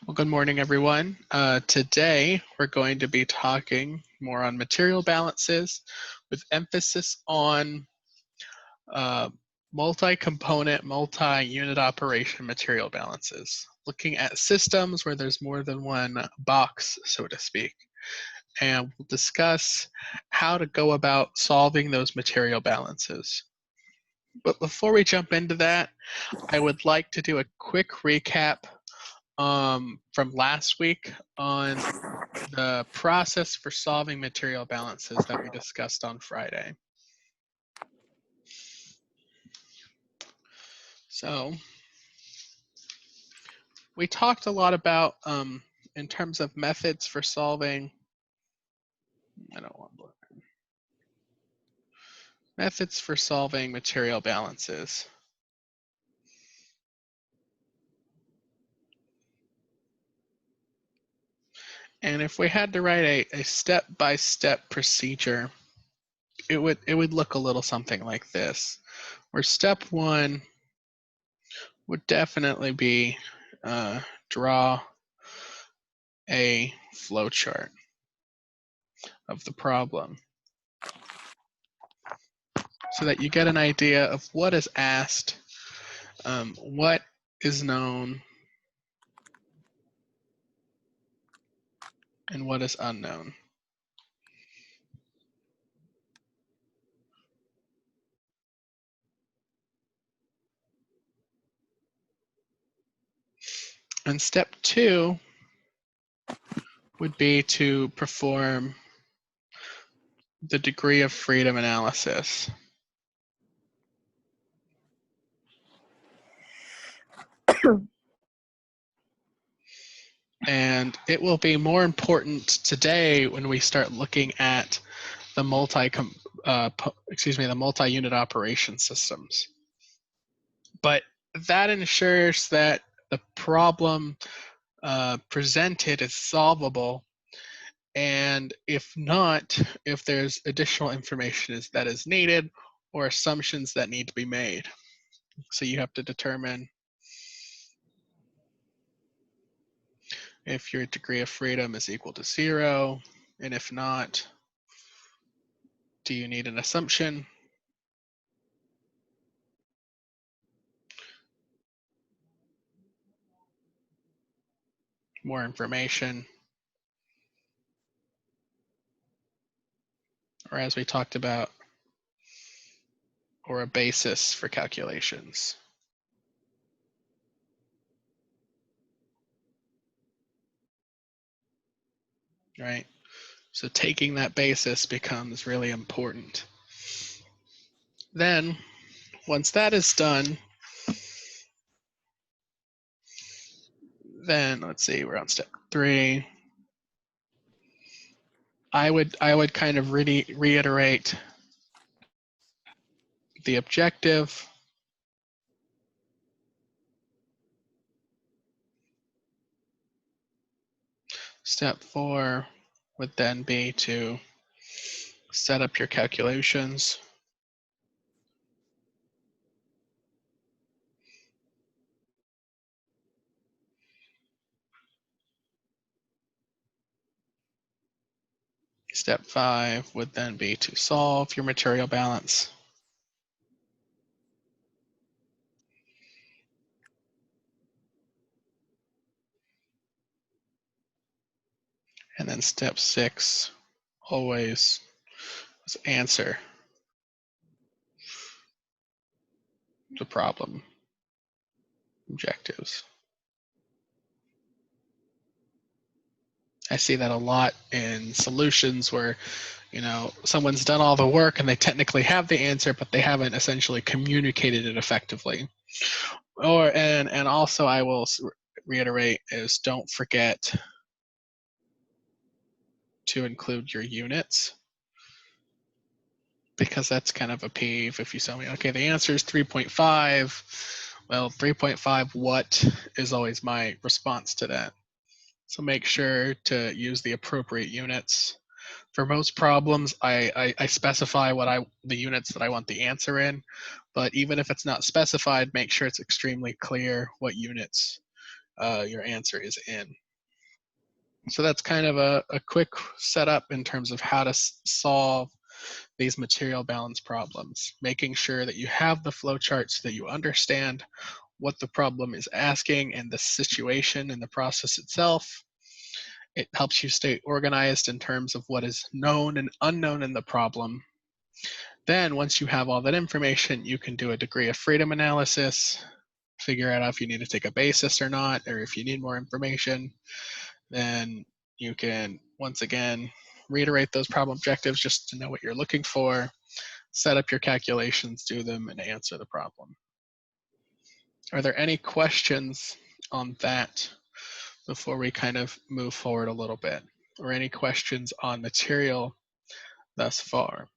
Well, good morning, everyone. Today, we're going to be talking more on material balances with emphasis on multi-component, multi-unit operation material balances, looking at systems where there's more than one box, so to speak. And we'll discuss how to go about solving those material balances. But before we jump into that, I would like to do a quick recap from last week on the process for solving material balances that we discussed on Friday. So we talked a lot about in terms of methods for solving, methods for solving material balances. And if we had to write a step-by-step procedure, it would look a little something like this, where step one would definitely be draw a flow chart of the problem so that you get an idea of what is asked, what is known, and what is unknown. And step two would be to perform the degree of freedom analysis. And it will be more important today when we start looking at the multi-unit operation systems. But that ensures that the problem presented is solvable, and if not, if there's additional information that is needed or assumptions that need to be made. So you have to determine if your degree of freedom is equal to 0, and if not, do you need an assumption? More information? Or as we talked about, or a basis for calculations? Right? So taking that basis becomes really important. Then, once that is done, then let's see, we're on step 3. I would kind of reiterate the objective. Step 4 would then be to set up your calculations. Step 5 would then be to solve your material balance. And then step 6 always is answer the problem objectives. I see that a lot in solutions where, someone's done all the work and they technically have the answer, but they haven't essentially communicated it effectively. And also I will reiterate is don't forget to include your units, because that's kind of a peeve. If you tell me, okay, the answer is 3.5, well, 3.5 what is always my response to that. So make sure to use the appropriate units. For most problems, I specify the units that I want the answer in, but even if it's not specified, make sure it's extremely clear what units your answer is in. So that's kind of a quick setup in terms of how to solve these material balance problems, making sure that you have the flow chart so that you understand what the problem is asking and the situation and the process itself. It helps you stay organized in terms of what is known and unknown in the problem. Then once you have all that information, you can do a degree of freedom analysis, figure out if you need to take a basis or not, or if you need more information. Then you can, once again, reiterate those problem objectives just to know what you're looking for, set up your calculations, do them, and answer the problem. Are there any questions on that before we kind of move forward a little bit? Or any questions on material thus far?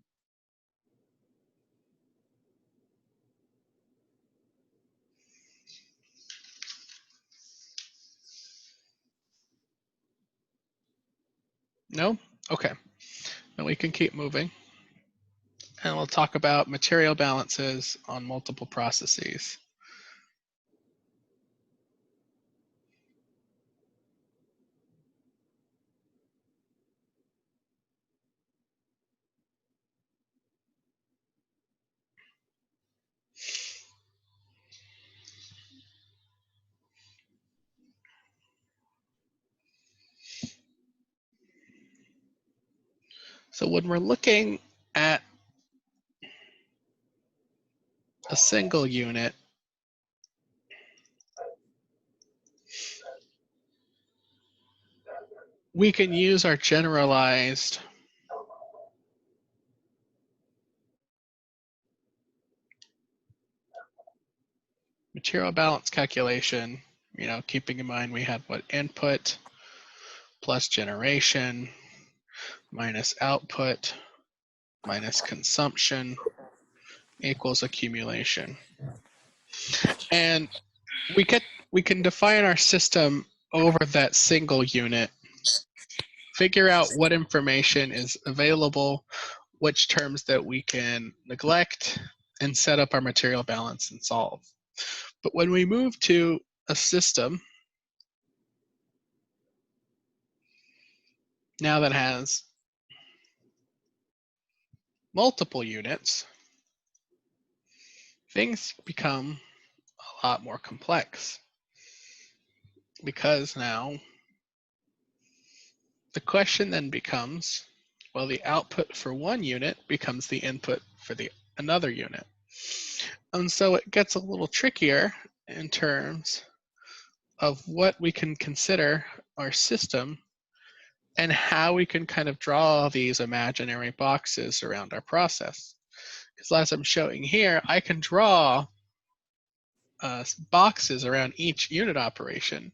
No? Okay. Then we can keep moving. And we'll talk about material balances on multiple processes. So when we're looking at a single unit, we can use our generalized material balance calculation, keeping in mind we had what input plus generation minus output minus consumption equals accumulation. And we can define our system over that single unit, figure out what information is available, which terms that we can neglect, and set up our material balance and solve. But when we move to a system now that has multiple units, things become a lot more complex, because now the question then becomes, well, the output for one unit becomes the input for another unit. And so it gets a little trickier in terms of what we can consider our system and how we can kind of draw these imaginary boxes around our process. Because as I'm showing here, I can draw boxes around each unit operation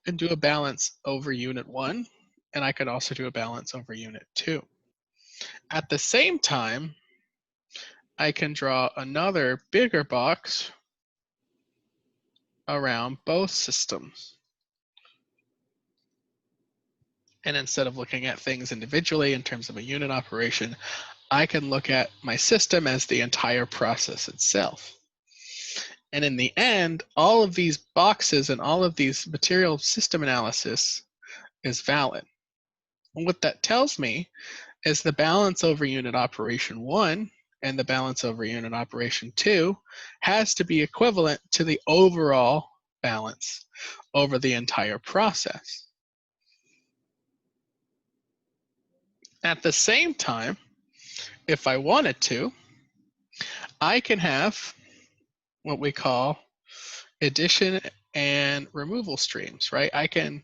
and do a balance over unit 1, and I could also do a balance over unit 2. At the same time, I can draw another bigger box around both systems. And instead of looking at things individually in terms of a unit operation, I can look at my system as the entire process itself. And in the end, all of these boxes and all of these material system analysis is valid. And what that tells me is the balance over unit operation 1 and the balance over unit operation 2 has to be equivalent to the overall balance over the entire process. At the same time, if I wanted to, I can have what we call addition and removal streams, right? I can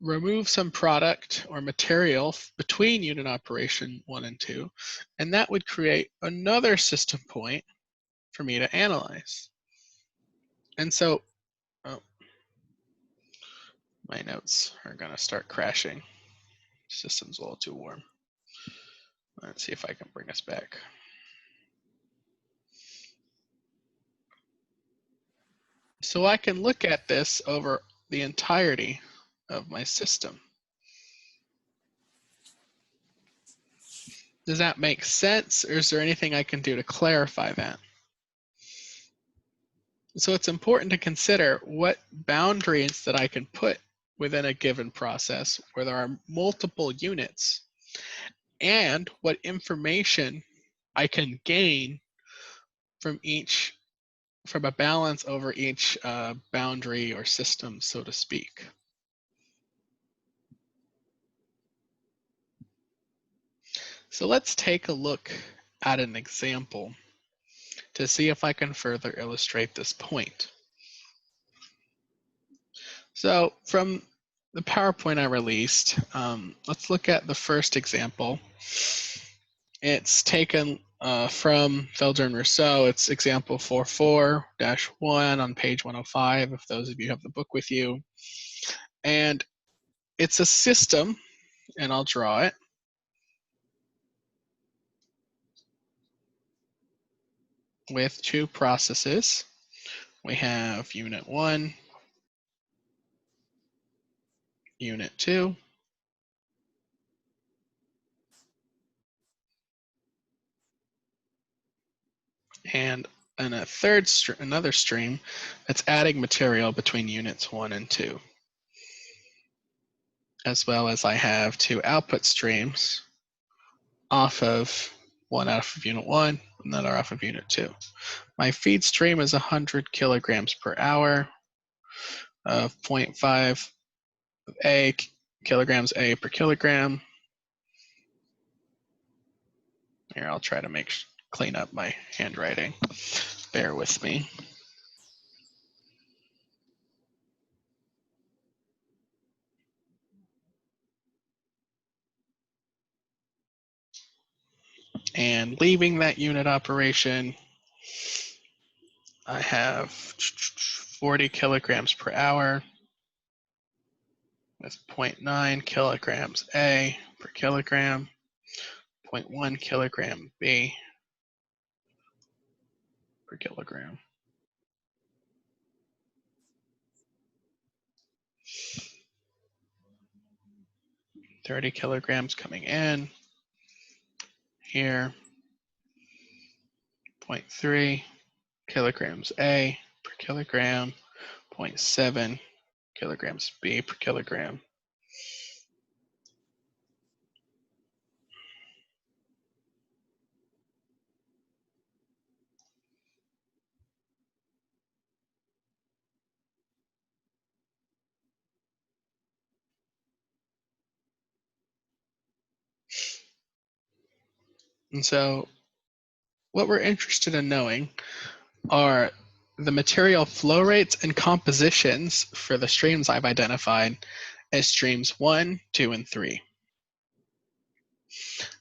remove some product or material between unit operation 1 and 2, and that would create another system point for me to analyze. And so, my notes are gonna start crashing. System's a little too warm. Let's see if I can bring us back. So I can look at this over the entirety of my system. Does that make sense, or is there anything I can do to clarify that? So it's important to consider what boundaries that I can put within a given process where there are multiple units, and what information I can gain from from a balance over each boundary or system, so to speak. So let's take a look at an example to see if I can further illustrate this point. So from the PowerPoint I released, let's look at the first example. It's taken from Felder and Rousseau. It's example 44-1 on page 105, if those of you have the book with you. And it's a system, and I'll draw it. With two processes. We have unit 1, unit 2, and another stream that's adding material between units 1 and 2. As well as I have two output streams one off of unit 1, another off of unit 2. My feed stream is 100 kilograms per hour of 0.5 A kilograms A per kilogram. Here, I'll try to clean up my handwriting. Bear with me. And leaving that unit operation, I have 40 kilograms per hour with 0.9 kilograms A per kilogram, 0.1 kilogram B per kilogram. 30 kilograms coming in. Here, 0.3 kilograms A per kilogram, 0.7 kilograms B per kilogram. And so what we're interested in knowing are the material flow rates and compositions for the streams I've identified as streams 1, 2, and 3.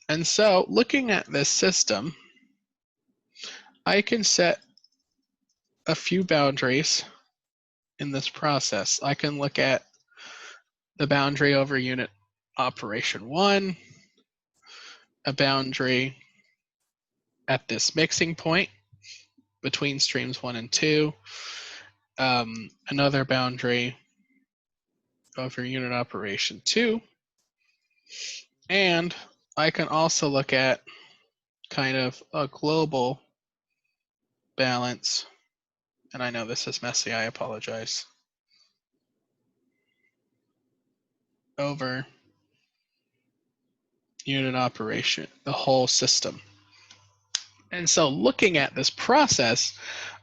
And so looking at this system, I can set a few boundaries in this process. I can look at the boundary over unit operation 1, a boundary at this mixing point between streams 1 and 2, another boundary over unit operation 2, and I can also look at kind of a global balance, and I know this is messy, I apologize, over unit operation, the whole system. And so looking at this process,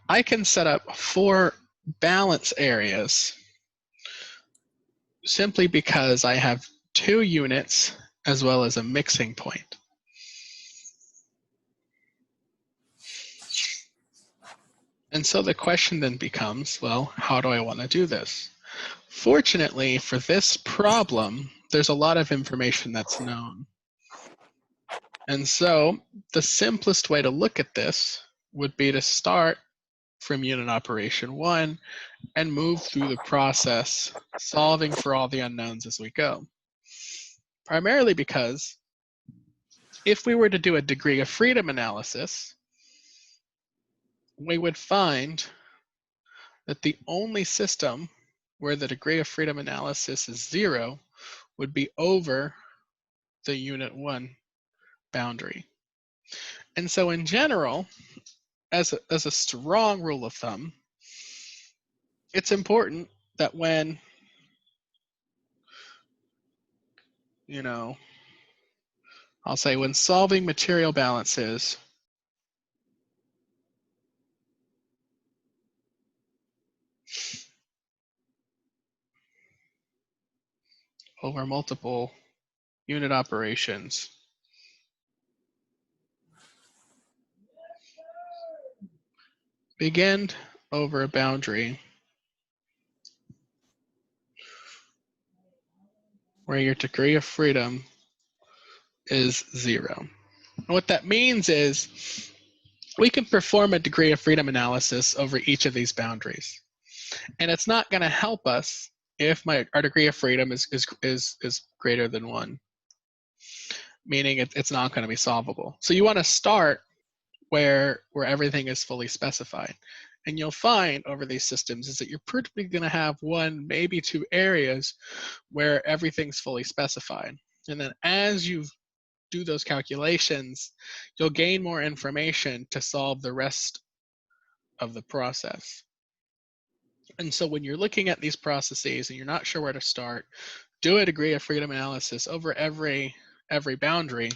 I can set up 4 balance areas simply because I have 2 units as well as a mixing point. And so the question then becomes, well, how do I want to do this? Fortunately for this problem, there's a lot of information that's known. And so the simplest way to look at this would be to start from unit operation 1 and move through the process, solving for all the unknowns as we go. Primarily because if we were to do a degree of freedom analysis, we would find that the only system where the degree of freedom analysis is 0 would be over the unit 1 boundary. And so in general, as a strong rule of thumb, it's important that when, I'll say when solving material balances, over multiple unit operations, begin over a boundary where your degree of freedom is 0. And what that means is we can perform a degree of freedom analysis over each of these boundaries. And it's not going to help us if our degree of freedom is greater than 1, meaning it's not going to be solvable. So you want to start where everything is fully specified. And you'll find over these systems is that you're probably going to have 1, maybe 2 areas where everything's fully specified. And then as you do those calculations, you'll gain more information to solve the rest of the process. And so when you're looking at these processes and you're not sure where to start, do a degree of freedom analysis over every boundary.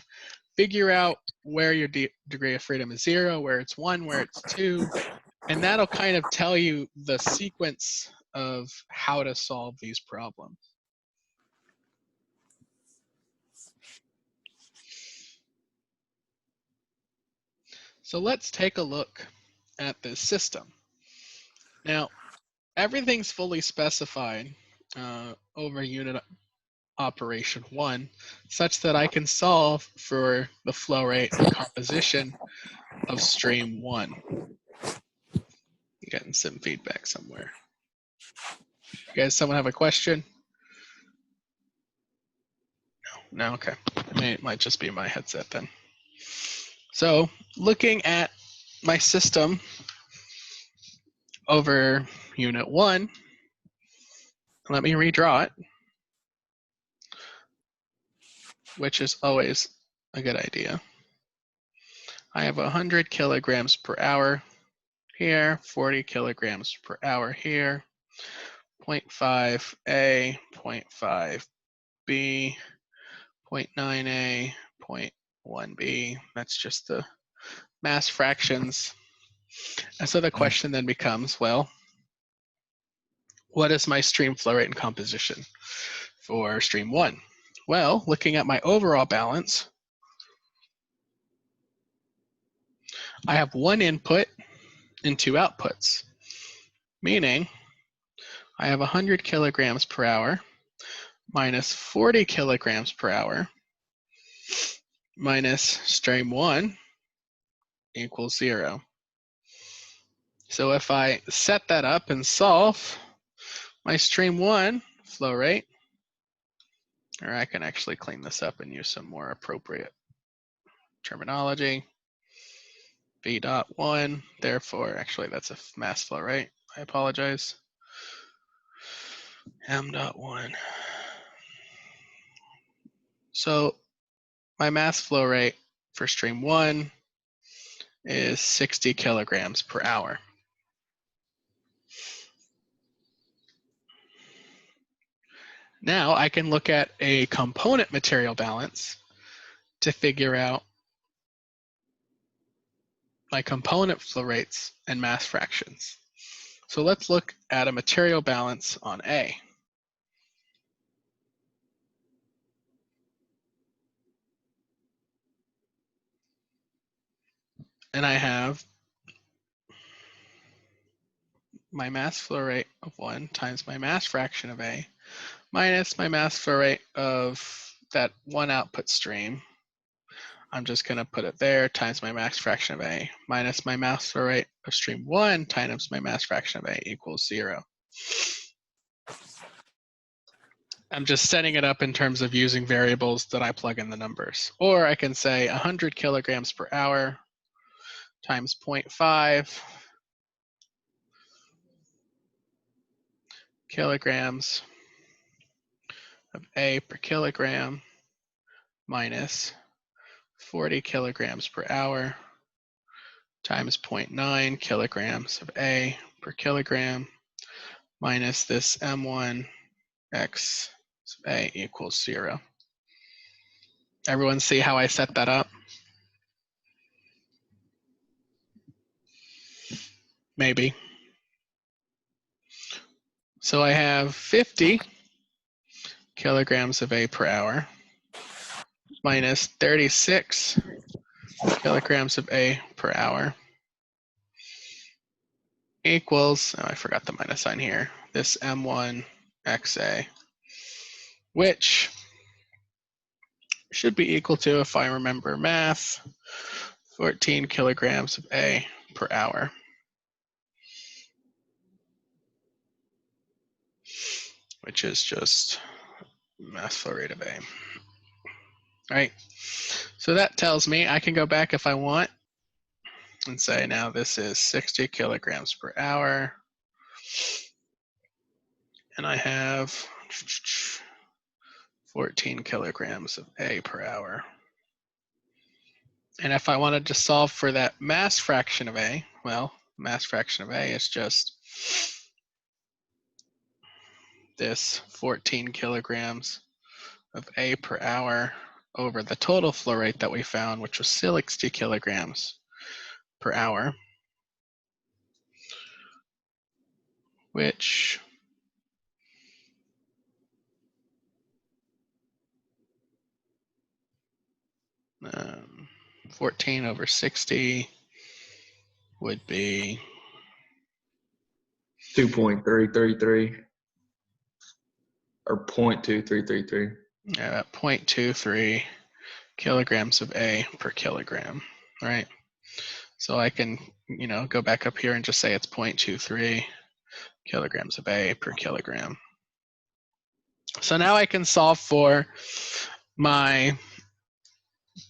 Figure out where your degree of freedom is 0, where it's 1, where it's 2, and that'll kind of tell you the sequence of how to solve these problems. So let's take a look at this system. Now, everything's fully specified over unit operation 1, such that I can solve for the flow rate and composition of stream 1. Getting some feedback somewhere. You guys, someone have a question? No, okay. It might just be my headset then. So looking at my system over unit 1, let me redraw it, which is always a good idea. I have 100 kilograms per hour here, 40 kilograms per hour here, 0.5 A, 0.5 B, 0.9 A, 0.1 B. That's just the mass fractions. And so the question then becomes, well, what is my stream flow rate and composition for stream 1? Well, looking at my overall balance, I have 1 input and 2 outputs, meaning I have 100 kilograms per hour minus 40 kilograms per hour minus stream 1 equals 0. So if I set that up and solve my stream 1 flow rate, or I can actually clean this up and use some more appropriate terminology. V dot 1, therefore, actually that's a mass flow rate. I apologize. M dot 1. So my mass flow rate for stream 1 is 60 kilograms per hour. Now I can look at a component material balance to figure out my component flow rates and mass fractions. So let's look at a material balance on A. And I have my mass flow rate of 1 times my mass fraction of A minus my mass flow rate of that 1 output stream. I'm just going to put it there, times my mass fraction of A minus my mass flow rate of stream 1 times my mass fraction of A equals 0. I'm just setting it up in terms of using variables that I plug in the numbers. Or I can say 100 kilograms per hour times 0.5 kilograms of A per kilogram minus 40 kilograms per hour times 0.9 kilograms of A per kilogram minus this M1 X A equals 0. Everyone see how I set that up? Maybe. So I have 50 kilograms of A per hour minus 36 kilograms of A per hour equals, oh, I forgot the minus sign here, this M1 XA, which should be equal to, if I remember math, 14 kilograms of A per hour. Which is just mass flow rate of A. All right, so that tells me I can go back if I want and say now this is 60 kilograms per hour. And I have 14 kilograms of A per hour. And if I wanted to solve for that mass fraction of A, well, mass fraction of A is just this 14 kilograms of A per hour over the total flow rate that we found, which was 60 kilograms per hour, which um, 14 over 60 would be 2.333 or 0.2333. 0.23 kilograms of A per kilogram, right? So I can, go back up here and just say it's 0.23 kilograms of A per kilogram. So now I can solve for my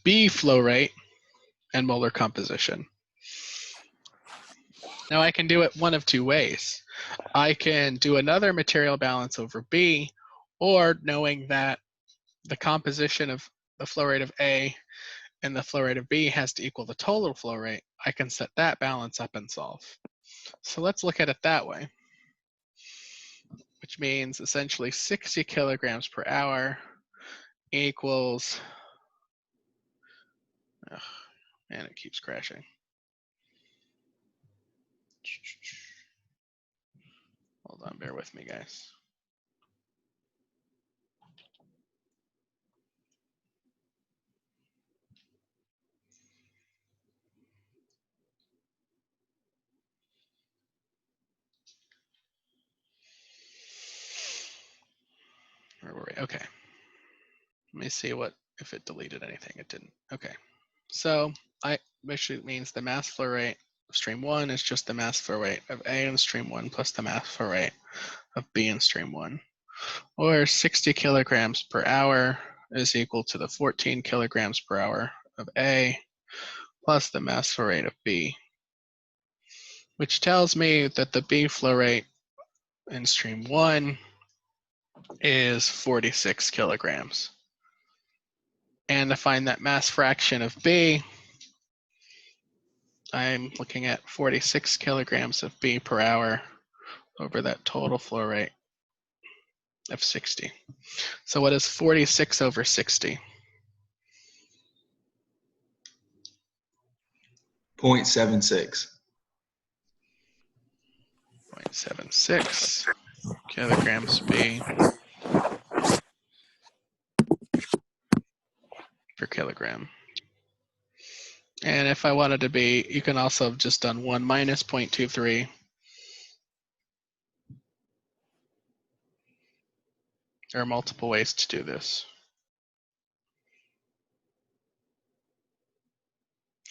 B flow rate and molar composition. Now I can do it one of two ways. I can do another material balance over B, or knowing that the composition of the flow rate of A and the flow rate of B has to equal the total flow rate, I can set that balance up and solve. So let's look at it that way, which means essentially 60 kilograms per hour equals, oh, man, it keeps crashing. Hold on, bear with me, guys. Where were we? Okay. Let me see if it deleted anything. It didn't. Okay. So which means the mass flow rate of stream 1 is just the mass flow rate of A in stream 1 plus the mass flow rate of B in stream 1. Or 60 kilograms per hour is equal to the 14 kilograms per hour of A plus the mass flow rate of B, which tells me that the B flow rate in stream 1 is 46 kilograms. And to find that mass fraction of B, I'm looking at 46 kilograms of B per hour over that total flow rate of 60. So what is 46 over 60? 0.76. 0.76 kilograms B per kilogram. And if I wanted to be, you can also have just done 1 minus 0.23. There are multiple ways to do this.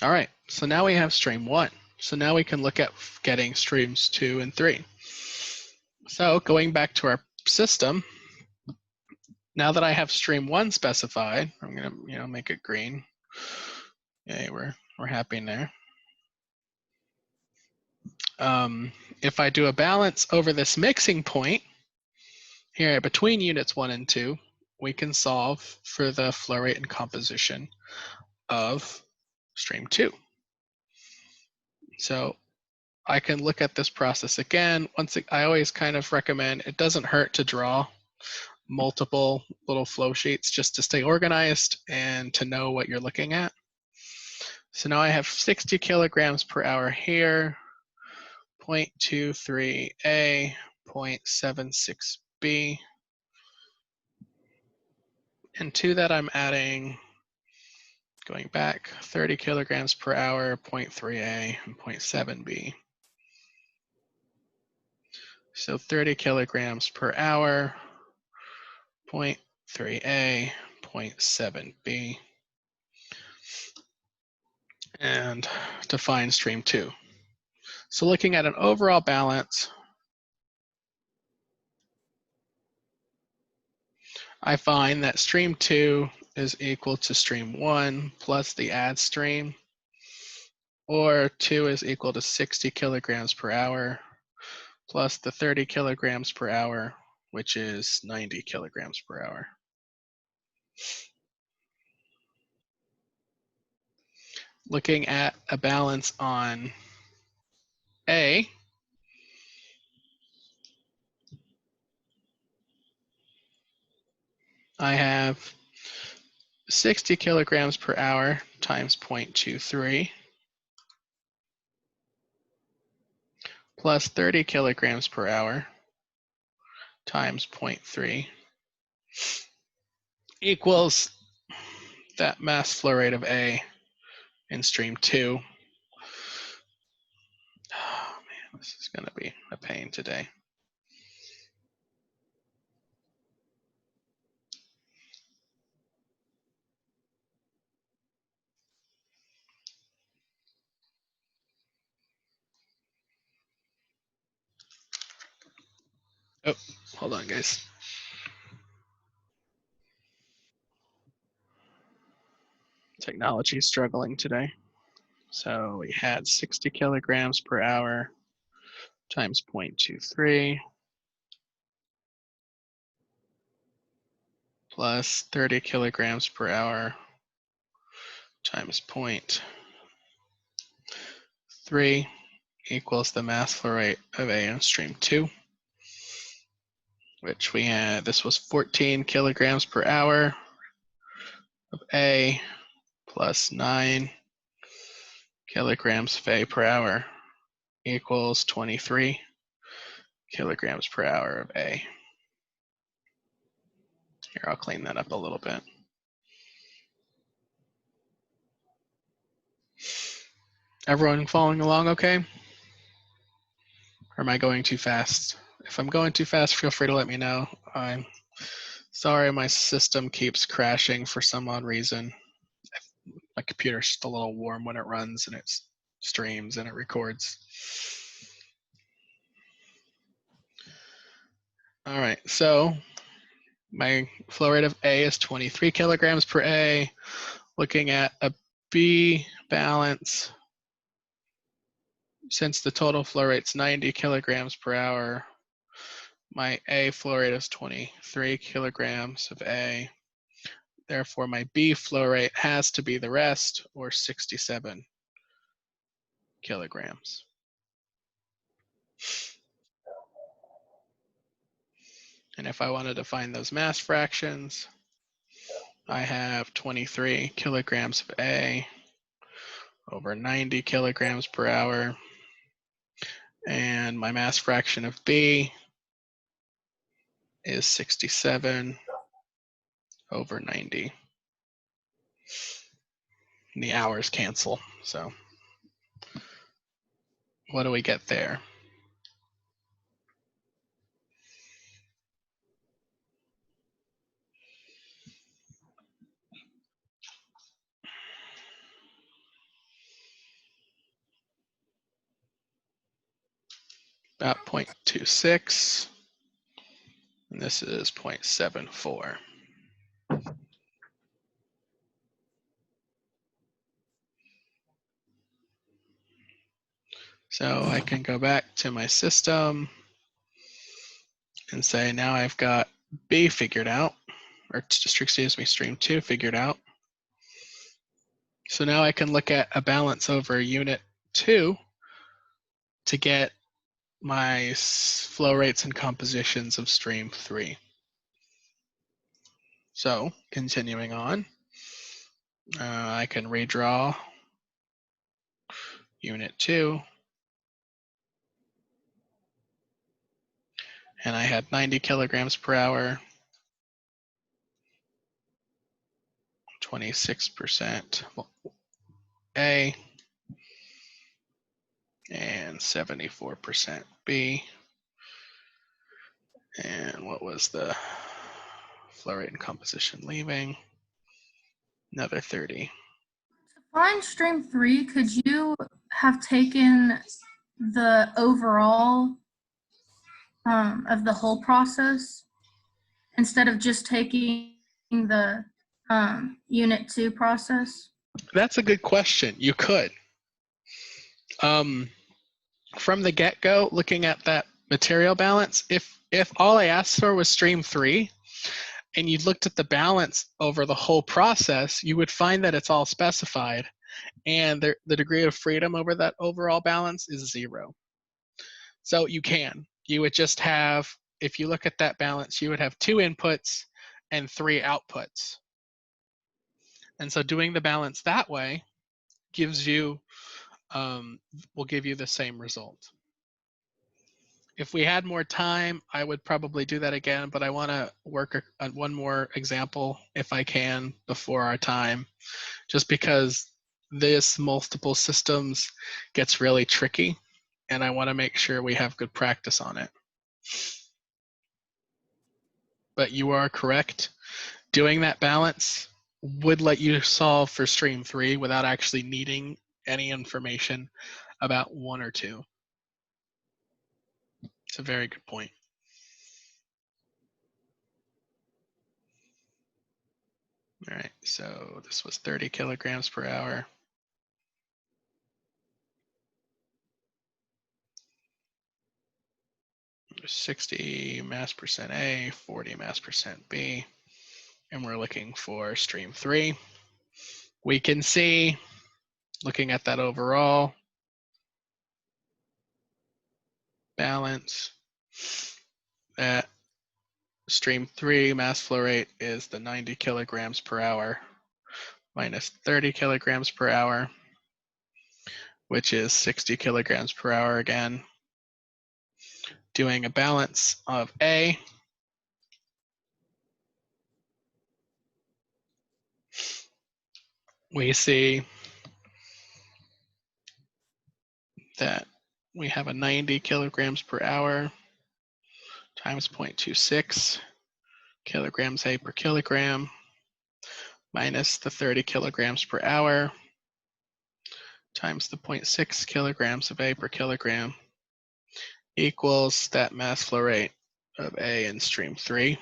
All right, so now we have stream 1. So now we can look at getting streams 2 and 3. So going back to our system, now that I have stream 1 specified, I'm gonna make it green. Yay, we're happy in there. If I do a balance over this mixing point here between units 1 and 2, we can solve for the flow rate and composition of stream 2. So I can look at this process again. I always kind of recommend, it doesn't hurt to draw multiple little flow sheets just to stay organized and to know what you're looking at. So now I have 60 kilograms per hour here, 0.23A, 0.76B. And to that I'm adding, going back, 30 kilograms per hour, 0.3A, and 0.7B. So 30 kilograms per hour, 0.3A, 0.7B, and to find stream 2. So looking at an overall balance, I find that stream 2 is equal to stream 1 plus the add stream, or 2 is equal to 60 kilograms per hour plus the 30 kilograms per hour, which is 90 kilograms per hour. Looking at a balance on A, I have 60 kilograms per hour times 0.23 plus 30 kilograms per hour times 0.3 equals that mass flow rate of A in stream 2. Oh man, this is going to be a pain today. Oh, hold on, guys. Technology is struggling today. So we had 60 kilograms per hour times 0.23 plus 30 kilograms per hour times 0.3 equals the mass flow rate of A in stream 2, which we had, this was 14 kilograms per hour of A plus 9 kilograms of A per hour equals 23 kilograms per hour of A. Here, I'll clean that up a little bit. Everyone following along okay? Or am I going too fast? If I'm going too fast, feel free to let me know. I'm sorry, my system keeps crashing for some odd reason. My computer's just a little warm when it runs and it streams and it records. All right, so my flow rate of A is 23 kilograms per A. Looking at a B balance, since the total flow rate's 90 kilograms per hour, my A flow rate is 23 kilograms of A. Therefore, my B flow rate has to be the rest, or 67 kilograms. And if I wanted to find those mass fractions, I have 23 kilograms of A over 90 kilograms per hour. And my mass fraction of B is 67 over 90. And the hours cancel. So what do we get there? About 0.26. And this is 0.74. So I can go back to my system and say now I've got B figured out, or just excuse me, stream 2 figured out. So now I can look at a balance over unit 2 to get my flow rates and compositions of stream 3. So continuing on, I can redraw unit 2. And I had 90 kilograms per hour, 26% A, and 74% B. And what was the flow rate and composition leaving? Another 30. To find stream 3, could you have taken the overall of the whole process instead of just taking the unit 2 process? That's a good question. You could. From the get-go, looking at that material balance, if all I asked for was stream 3, and you looked at the balance over the whole process, you would find that it's all specified, and the degree of freedom over that overall balance is 0. So you would just have, if you look at that balance, you would have 2 inputs and 3 outputs. And so doing the balance that way gives you, will give you the same result. If we had more time, I would probably do that again, but I want to work on one more example if I can before our time, just because this multiple systems gets really tricky, and I want to make sure we have good practice on it. But you are correct. Doing that balance would let you solve for stream 3 without actually needing any information about 1 or 2. It's a very good point. All right, so this was 30 kilograms per hour. There's 60 mass percent A, 40 mass percent B, and we're looking for stream 3. We can see, looking at that overall balance, that stream 3 mass flow rate is the 90 kilograms per hour minus 30 kilograms per hour, which is 60 kilograms per hour again. Doing a balance of A, we see that we have a 90 kilograms per hour times 0.26 kilograms A per kilogram minus the 30 kilograms per hour times the 0.6 kilograms of A per kilogram equals that mass flow rate of A in stream 3.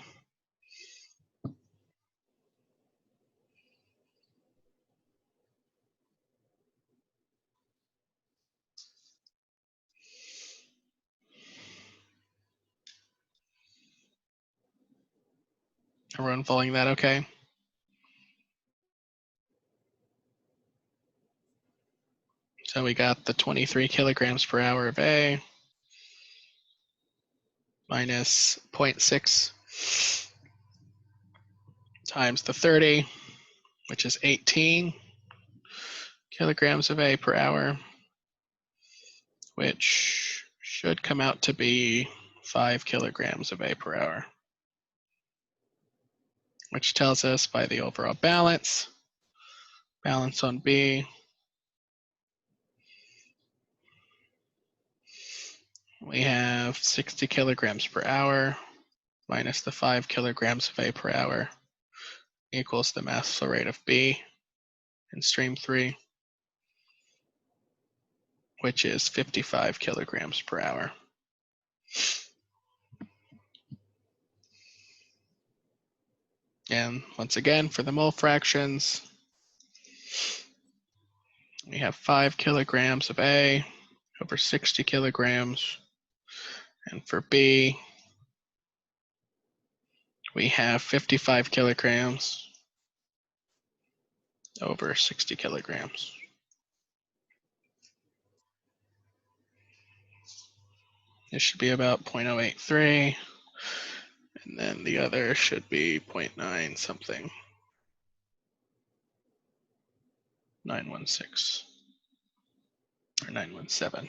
Everyone following that okay? So we got the 23 kilograms per hour of A minus 0.6 times the 30, which is 18 kilograms of A per hour, which should come out to be 5 kilograms of A per hour, which tells us by the overall balance on B, we have 60 kilograms per hour minus the 5 kilograms of A per hour equals the mass flow rate of B in stream 3, which is 55 kilograms per hour. And once again, for the mole fractions, we have 5 kilograms of A over 60 kilograms. And for B, we have 55 kilograms over 60 kilograms. It should be about 0.083. And then the other should be 0.9 something. 916 or 917.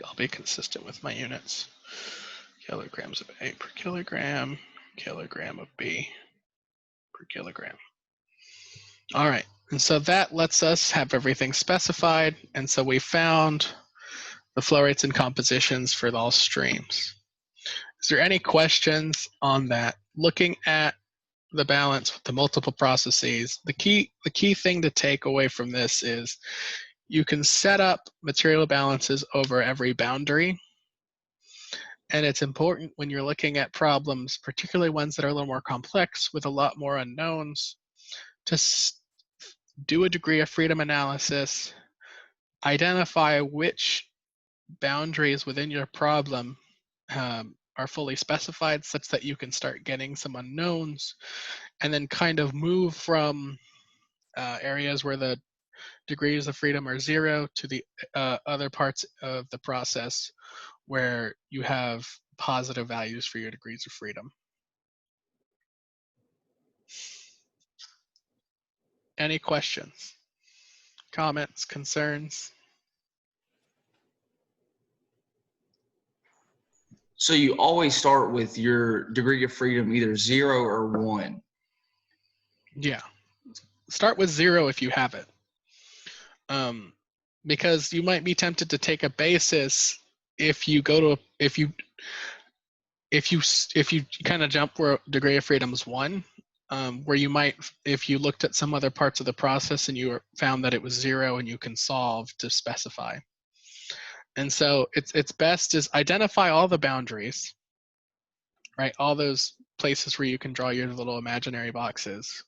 I'll be consistent with my units. Kilograms of A per kilogram, kilogram of B per kilogram. All right, and so that lets us have everything specified. And so we found the flow rates and compositions for all streams. Is there any questions on that? Looking at the balance with the multiple processes, the key thing to take away from this is you can set up material balances over every boundary. And it's important when you're looking at problems, particularly ones that are a little more complex with a lot more unknowns, to do a degree of freedom analysis, identify which boundaries within your problem are fully specified such that you can start getting some unknowns, and then kind of move from areas where the degrees of freedom are 0 to the other parts of the process where you have positive values for your degrees of freedom. Any questions, comments, concerns? So you always start with your degree of freedom either 0 or 1. Yeah, start with 0 if you have it. Because you might be tempted to take a basis if you go to if you kind of jump where degree of freedom is 1, where you might, if you looked at some other parts of the process and you found that it was 0 and you can solve to specify. And so it's best is identify all the boundaries, right? All those places where you can draw your little imaginary boxes.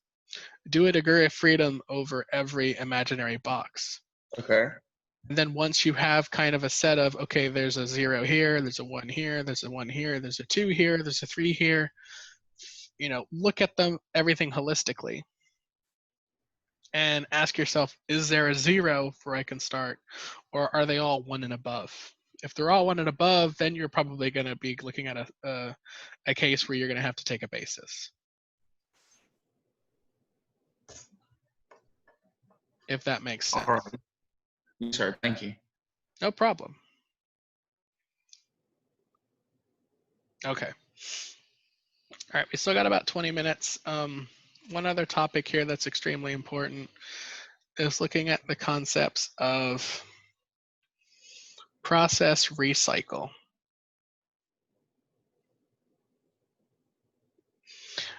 Do a degree of freedom over every imaginary box. Okay. And then once you have kind of a set of, okay, there's a 0 here, there's a 1 here, there's a 1 here, there's a 2 here, there's a 3 here, look at them, everything holistically. And ask yourself, is there a 0 where I can start? Or are they all 1 and above? If they're all 1 and above, then you're probably going to be looking at a case where you're going to have to take a basis. If that makes sense. All right. Yes, sir. Thank you. No problem. Okay. All right, we still got about 20 minutes. One other topic here that's extremely important is looking at the concepts of process recycle.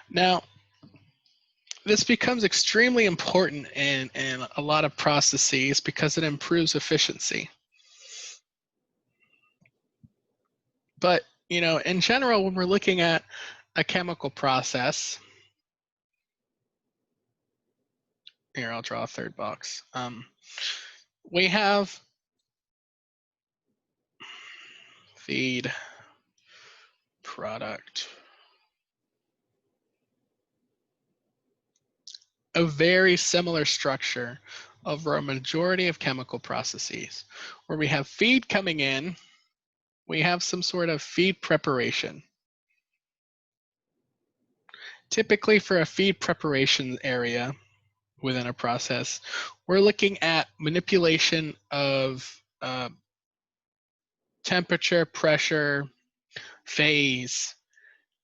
Now, this becomes extremely important in a lot of processes because it improves efficiency. But, in general, when we're looking at a chemical process, here, I'll draw a third box. We have feed, product, a very similar structure over a majority of chemical processes. Where we have feed coming in, we have some sort of feed preparation. Typically for a feed preparation area within a process, we're looking at manipulation of temperature, pressure, phase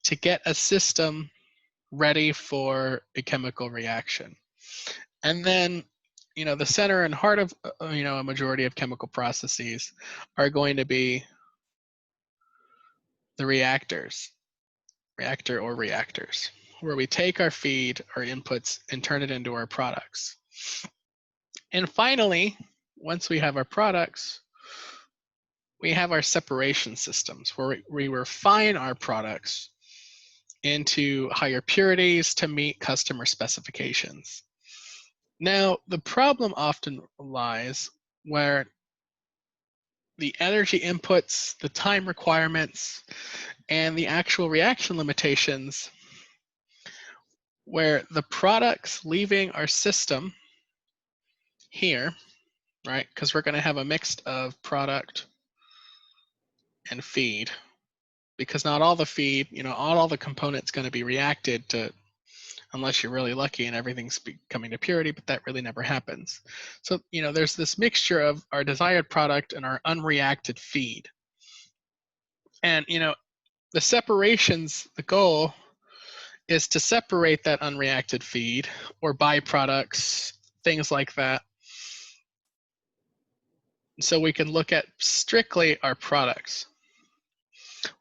to get a system ready for a chemical reaction. And then, the center and heart of, a majority of chemical processes are going to be the reactors, reactor or reactors, where we take our feed, our inputs, and turn it into our products. And finally, once we have our products, we have our separation systems where we refine our products into higher purities to meet customer specifications. Now, the problem often lies where the energy inputs, the time requirements, and the actual reaction limitations, where the products leaving our system here, right? Because we're going to have a mix of product and feed, because not all the feed, all the components going to be reacted to, unless you're really lucky and everything's coming to purity, but that really never happens. So, there's this mixture of our desired product and our unreacted feed. And, the separations, the goal is to separate that unreacted feed or byproducts, things like that, so we can look at strictly our products.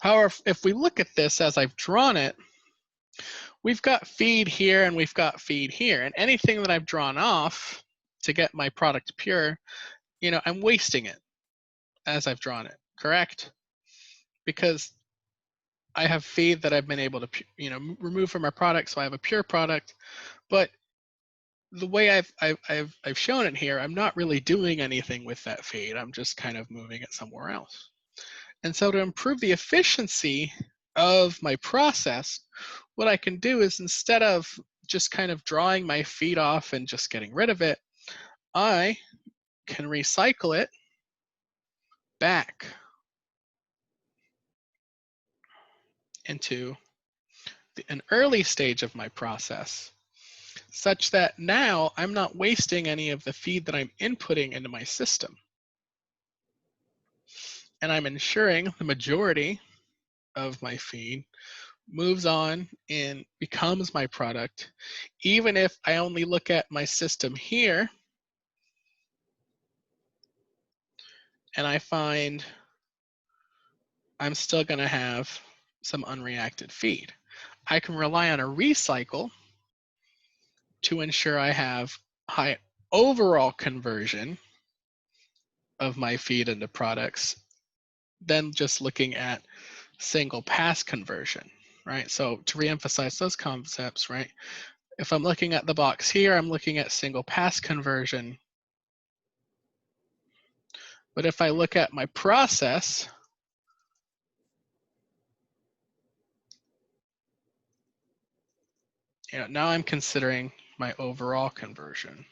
However, if we look at this as I've drawn it, we've got feed here and we've got feed here, and anything that I've drawn off to get my product pure, I'm wasting it as I've drawn it, correct? Because I have feed that I've been able to, remove from my product, so I have a pure product. But the way I've shown it here, I'm not really doing anything with that feed. I'm just kind of moving it somewhere else. And so to improve the efficiency of my process, what I can do is, instead of just kind of drawing my feed off and just getting rid of it, I can recycle it back into an early stage of my process, such that now I'm not wasting any of the feed that I'm inputting into my system. And I'm ensuring the majority of my feed moves on and becomes my product, even if I only look at my system here and I find I'm still going to have some unreacted feed. I can rely on a recycle to ensure I have high overall conversion of my feed into products than just looking at single pass conversion, right? So to reemphasize those concepts, right? If I'm looking at the box here, I'm looking at single pass conversion. But if I look at my process, now I'm considering my overall conversion.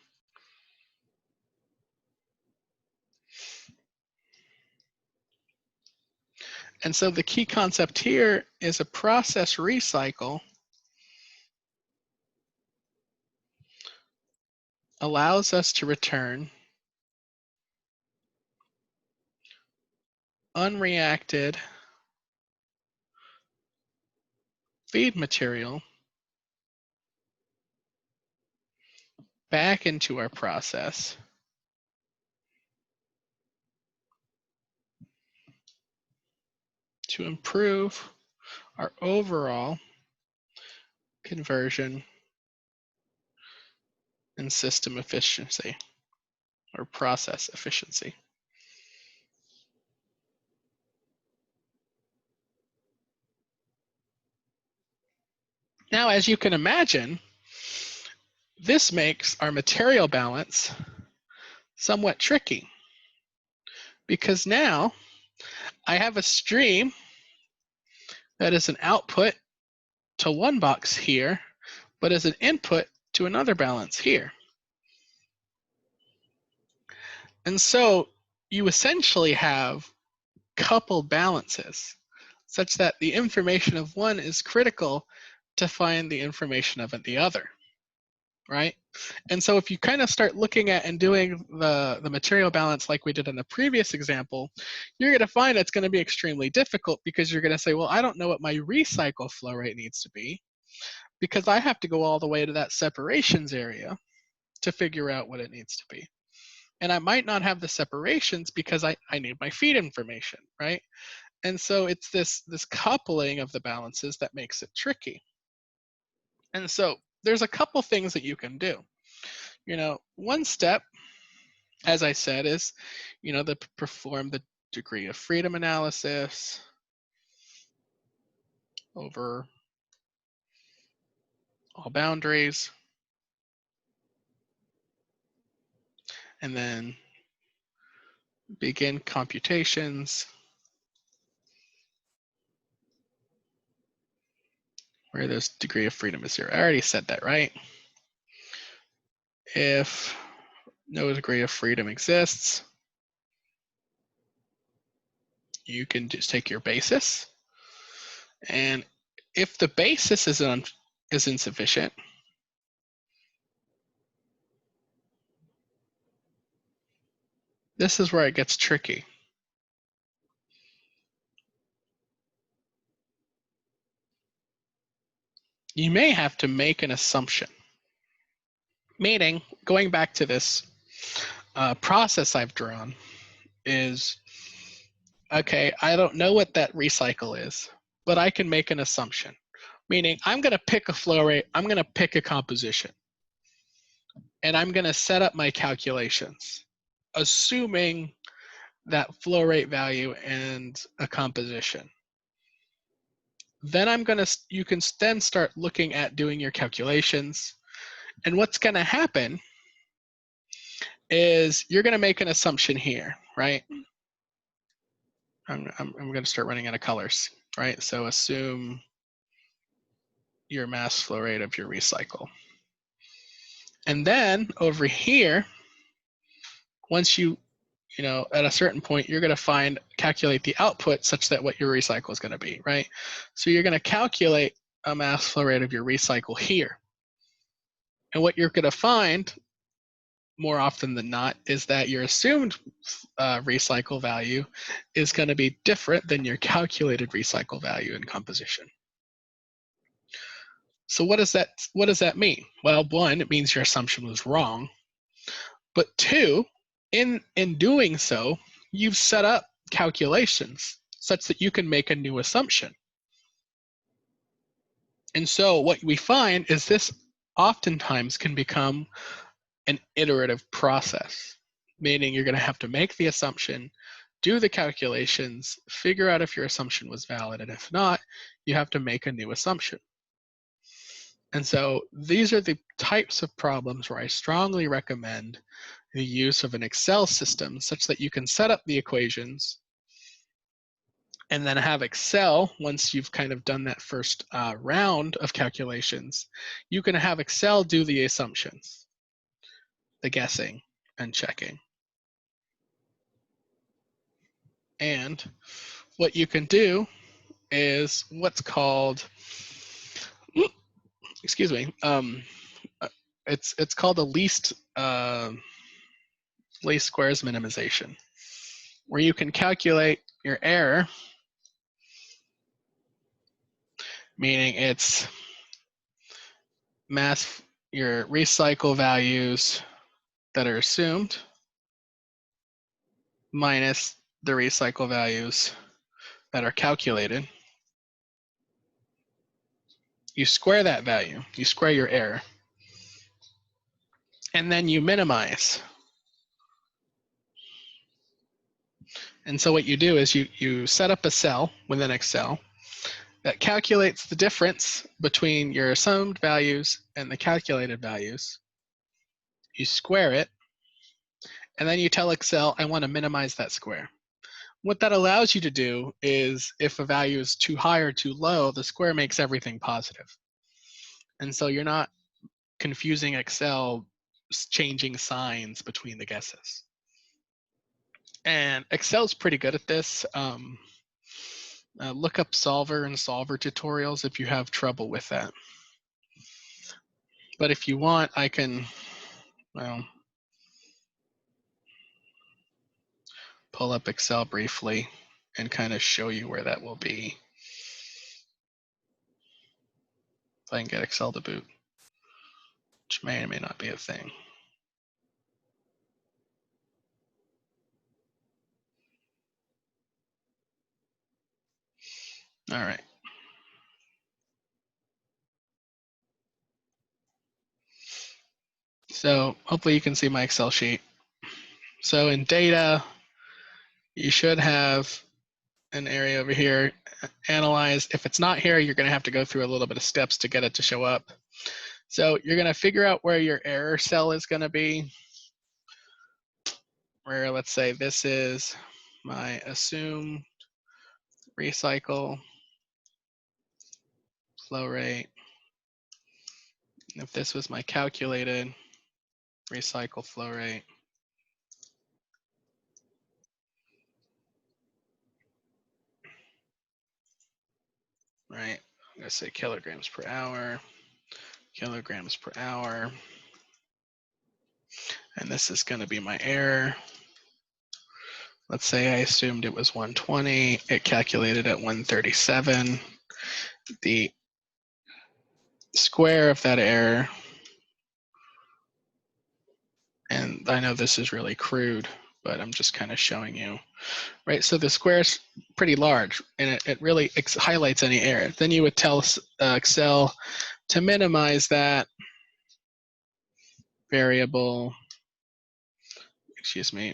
And so the key concept here is a process recycle allows us to return unreacted feed material back into our process to improve our overall conversion and system efficiency or process efficiency. Now, as you can imagine, this makes our material balance somewhat tricky, because now I have a stream that is an output to one box here, but as an input to another balance here. And so you essentially have coupled balances, such that the information of one is critical to find the information of the other, right? And so if you kind of start looking at and doing the material balance like we did in the previous example, you're going to find it's going to be extremely difficult, because you're going to say, well, I don't know what my recycle flow rate needs to be, because I have to go all the way to that separations area to figure out what it needs to be. And I might not have the separations because I need my feed information, right? And so it's this coupling of the balances that makes it tricky. And so there's a couple things that you can do. One step, as I said, is, to perform the degree of freedom analysis over all boundaries, and then begin computations where this degree of freedom is 0. I already said that, right? If no degree of freedom exists, you can just take your basis, and if the basis is insufficient, this is where it gets tricky. You may have to make an assumption. Meaning, going back to this process I've drawn, is, okay, I don't know what that recycle is, but I can make an assumption. Meaning, I'm going to pick a flow rate, I'm going to pick a composition, and I'm going to set up my calculations, assuming that flow rate value and a composition. Then you can then start looking at doing your calculations, and what's going to happen is you're going to make an assumption here, right? I'm going to start running out of colors, right? So assume your mass flow rate of your recycle. And then over here, once you know, at a certain point, you're going to calculate the output such that what your recycle is going to be, right? So you're going to calculate a mass flow rate of your recycle here. And what you're going to find more often than not is that your assumed recycle value is going to be different than your calculated recycle value in composition. So what does that mean? Well, one, it means your assumption was wrong. But two, in doing so, you've set up calculations such that you can make a new assumption. And so what we find is this oftentimes can become an iterative process, meaning you're going to have to make the assumption, do the calculations, figure out if your assumption was valid, and if not, you have to make a new assumption. And so these are the types of problems where I strongly recommend the use of an Excel system such that you can set up the equations and then have Excel, once you've kind of done that first round of calculations, you can have Excel do the assumptions, the guessing and checking. And what you can do is what's called, excuse me, it's called a least squares minimization, where you can calculate your error, meaning it's your recycle values that are assumed minus the recycle values that are calculated. You square that value, you square your error, and then you minimize. And so what you do is you set up a cell within Excel that calculates the difference between your assumed values and the calculated values. You square it, and then you tell Excel, I want to minimize that square. What that allows you to do is if a value is too high or too low, the square makes everything positive. And so you're not confusing Excel changing signs between the guesses. And Excel's pretty good at this. Look up solver and solver tutorials if you have trouble with that. But if you want, I can pull up Excel briefly and kind of show you where that will be. If I can get Excel to boot, which may or may not be a thing. All right. So hopefully you can see my Excel sheet. So in data, you should have an area over here, analyze. If it's not here, you're going to have to go through a little bit of steps to get it to show up. So you're going to figure out where your error cell is going to be, where let's say this is my assumed recycle flow rate. If this was my calculated recycle flow rate. right? I'm gonna say kilograms per hour, kilograms per hour. And this is gonna be my error. Let's say I assumed it was 120, it calculated at 137. The square of that error, and I know this is really crude, but I'm just kind of showing you, right? So the square is pretty large, and it really highlights any error. Then you would tell Excel to minimize that variable,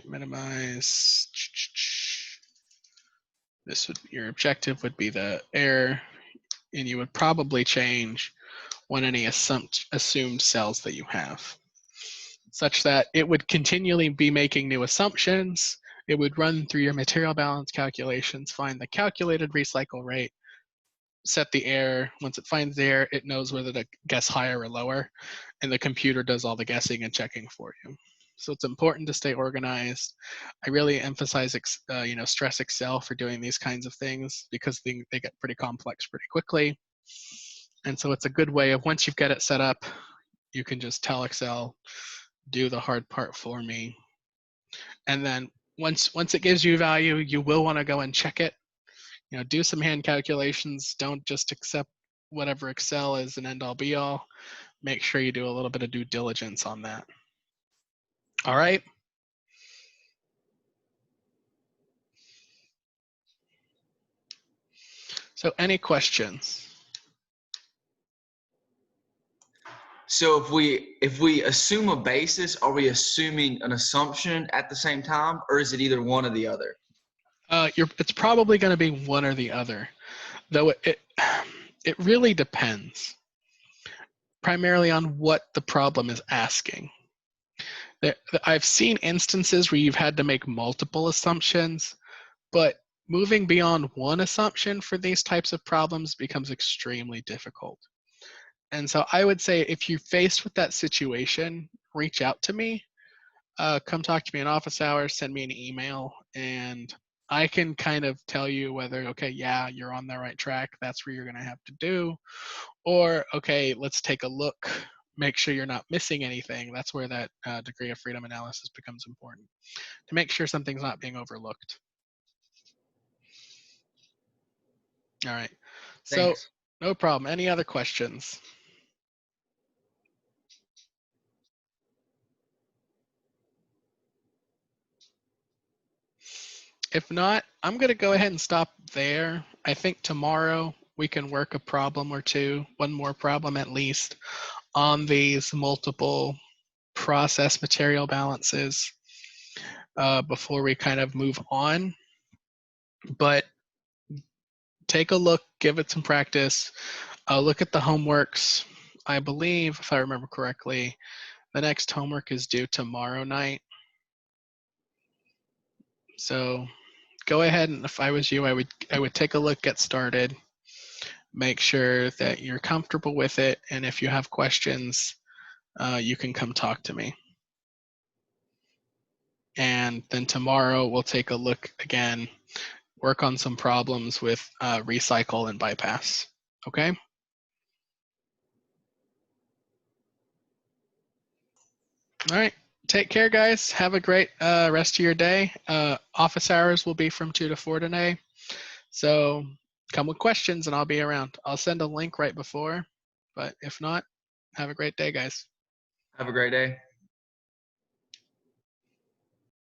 minimize. This would, your objective would be the error, and you would probably change on any assumed cells that you have, such that it would continually be making new assumptions. It would run through your material balance calculations, find the calculated recycle rate, set the error. Once it finds the error, it knows whether to guess higher or lower, and the computer does all the guessing and checking for you. So it's important to stay organized. I really emphasize, stress Excel for doing these kinds of things because they get pretty complex pretty quickly. And so it's a good way of, once you've got it set up, you can just tell Excel, do the hard part for me. And then once it gives you value, you will want to go and check it. Do some hand calculations. Don't just accept whatever Excel is an end all be all. Make sure you do a little bit of due diligence on that. All right. So any questions? So if we assume a basis, are we assuming an assumption at the same time, or is it either one or the other? It's probably going to be one or the other, though it really depends primarily on what the problem is asking. I've seen instances where you've had to make multiple assumptions, but moving beyond one assumption for these types of problems becomes extremely difficult. And so I would say, if you're faced with that situation, reach out to me. Come talk to me in office hours, send me an email, and I can kind of tell you whether, okay, yeah, you're on the right track, that's where you're going to have to do, or, okay, let's take a look, make sure you're not missing anything. That's where that degree of freedom analysis becomes important, to make sure something's not being overlooked. All right. So, Thanks. no problem. Any other questions? If not, I'm going to go ahead and stop there. I think tomorrow we can work a problem or two, one more problem at least, on these multiple process material balances before we kind of move on. But take a look, give it some practice. Look at the homeworks. I believe, if I remember correctly, the next homework is due tomorrow night. So go ahead, and if I was you, I would take a look, get started, make sure that you're comfortable with it, and if you have questions, you can come talk to me. And then tomorrow we'll take a look again, work on some problems with recycle and bypass. Okay? All right. Take care, guys. Have a great rest of your day. Office hours will be from 2 to 4 today. So come with questions and I'll be around. I'll send a link right before, but if not, have a great day, guys. Have a great day.